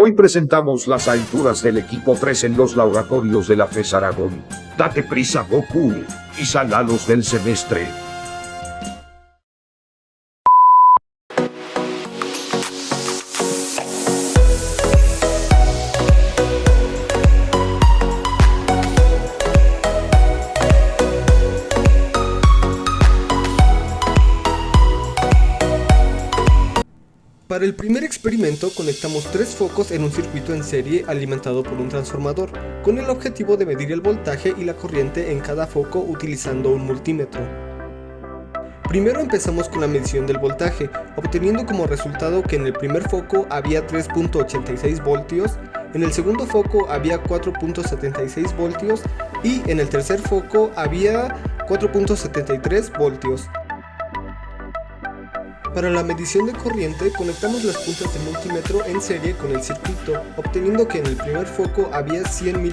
Hoy presentamos las aventuras del equipo 3 en los laboratorios de la FES Aragón. Date prisa, Goku, y sal a los del semestre. Para el primer experimento conectamos 3 focos en un circuito en serie alimentado por un transformador, con el objetivo de medir el voltaje y la corriente en cada foco utilizando un multímetro. Primero empezamos con la medición del voltaje, obteniendo como resultado que en el primer foco había 3.86 voltios, en el segundo foco había 4.76 voltios y en el tercer foco había 4.73 voltios. Para la medición de corriente conectamos las puntas del multímetro en serie con el circuito, obteniendo que en el primer foco había 100 mA,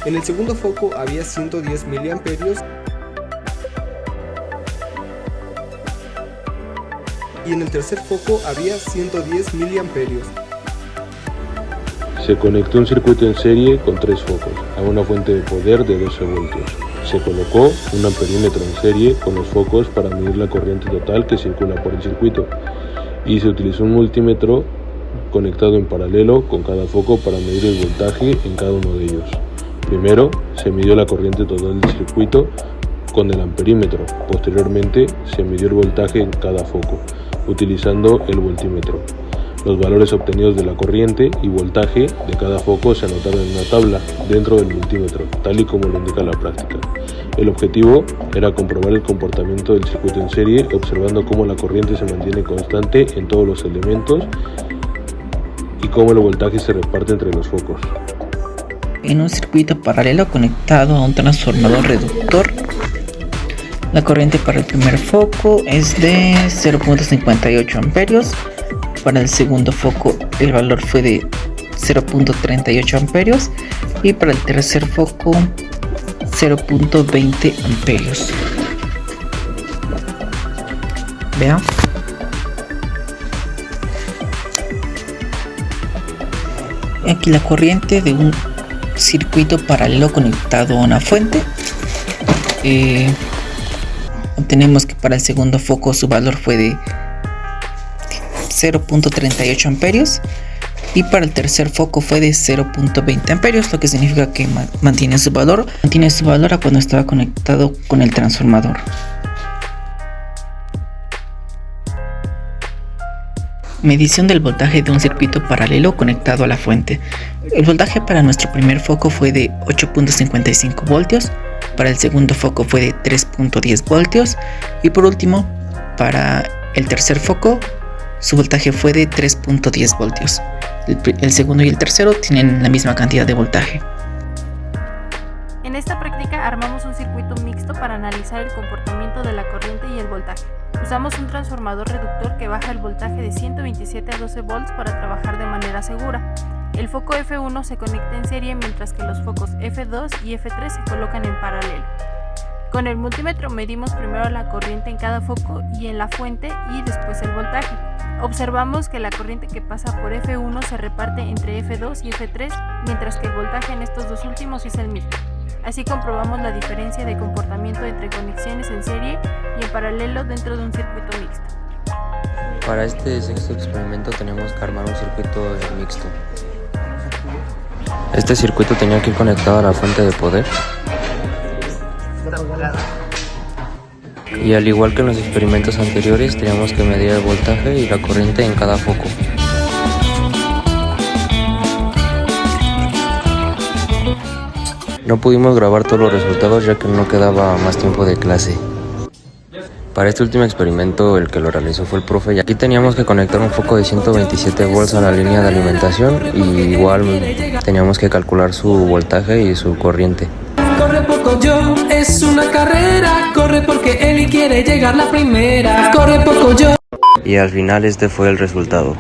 en el segundo foco había 110 mA y en el tercer foco había 110 mA. Se conectó un circuito en serie con 3 focos a una fuente de poder de 12 voltios. Se colocó un amperímetro en serie con los focos para medir la corriente total que circula por el circuito y se utilizó un multímetro conectado en paralelo con cada foco para medir el voltaje en cada uno de ellos. Primero se midió la corriente total del circuito con el amperímetro, posteriormente se midió el voltaje en cada foco utilizando el voltímetro. Los valores obtenidos de la corriente y voltaje de cada foco se anotaron en una tabla dentro del multímetro, tal y como lo indica la práctica. El objetivo era comprobar el comportamiento del circuito en serie, observando cómo la corriente se mantiene constante en todos los elementos y cómo el voltaje se reparte entre los focos. En un circuito paralelo conectado a un transformador reductor, la corriente para el primer foco es de 0.58 amperios. Para el segundo foco el valor fue de 0.38 amperios y para el tercer foco 0.20 amperios. Vean. Aquí la corriente de un circuito paralelo conectado a una fuente. Obtenemos que para el segundo foco su valor fue de 0.38 amperios y para el tercer foco fue de 0.20 amperios, lo que significa que mantiene su valor a cuando estaba conectado con el transformador. Medición del voltaje de un circuito paralelo conectado a la fuente. El voltaje para nuestro primer foco fue de 8.55 voltios, para el segundo foco fue de 3.10 voltios y por último para el tercer foco su voltaje fue de 3.10 voltios. El segundo y el tercero tienen la misma cantidad de voltaje. En esta práctica armamos un circuito mixto para analizar el comportamiento de la corriente y el voltaje. Usamos un transformador reductor que baja el voltaje de 127 a 12 volts para trabajar de manera segura. El foco F1 se conecta en serie mientras que los focos F2 y F3 se colocan en paralelo. Con el multímetro medimos primero la corriente en cada foco y en la fuente y después el voltaje. Observamos que la corriente que pasa por F1 se reparte entre F2 y F3, mientras que el voltaje en estos dos últimos es el mismo. Así comprobamos la diferencia de comportamiento entre conexiones en serie y en paralelo dentro de un circuito mixto. Para este sexto experimento teníamos que armar un circuito mixto. Este circuito tenía que ir conectado a la fuente de poder. Y al igual que en los experimentos anteriores, teníamos que medir el voltaje y la corriente en cada foco. No pudimos grabar todos los resultados ya que no quedaba más tiempo de clase. Para este último experimento el que lo realizó fue el profe y aquí teníamos que conectar un foco de 127 volts a la línea de alimentación y igual teníamos que calcular su voltaje y su corriente. Corre poco yo, es una carrera, corre porque Eli quiere llegar la primera. Corre poco yo. Y al final este fue el resultado.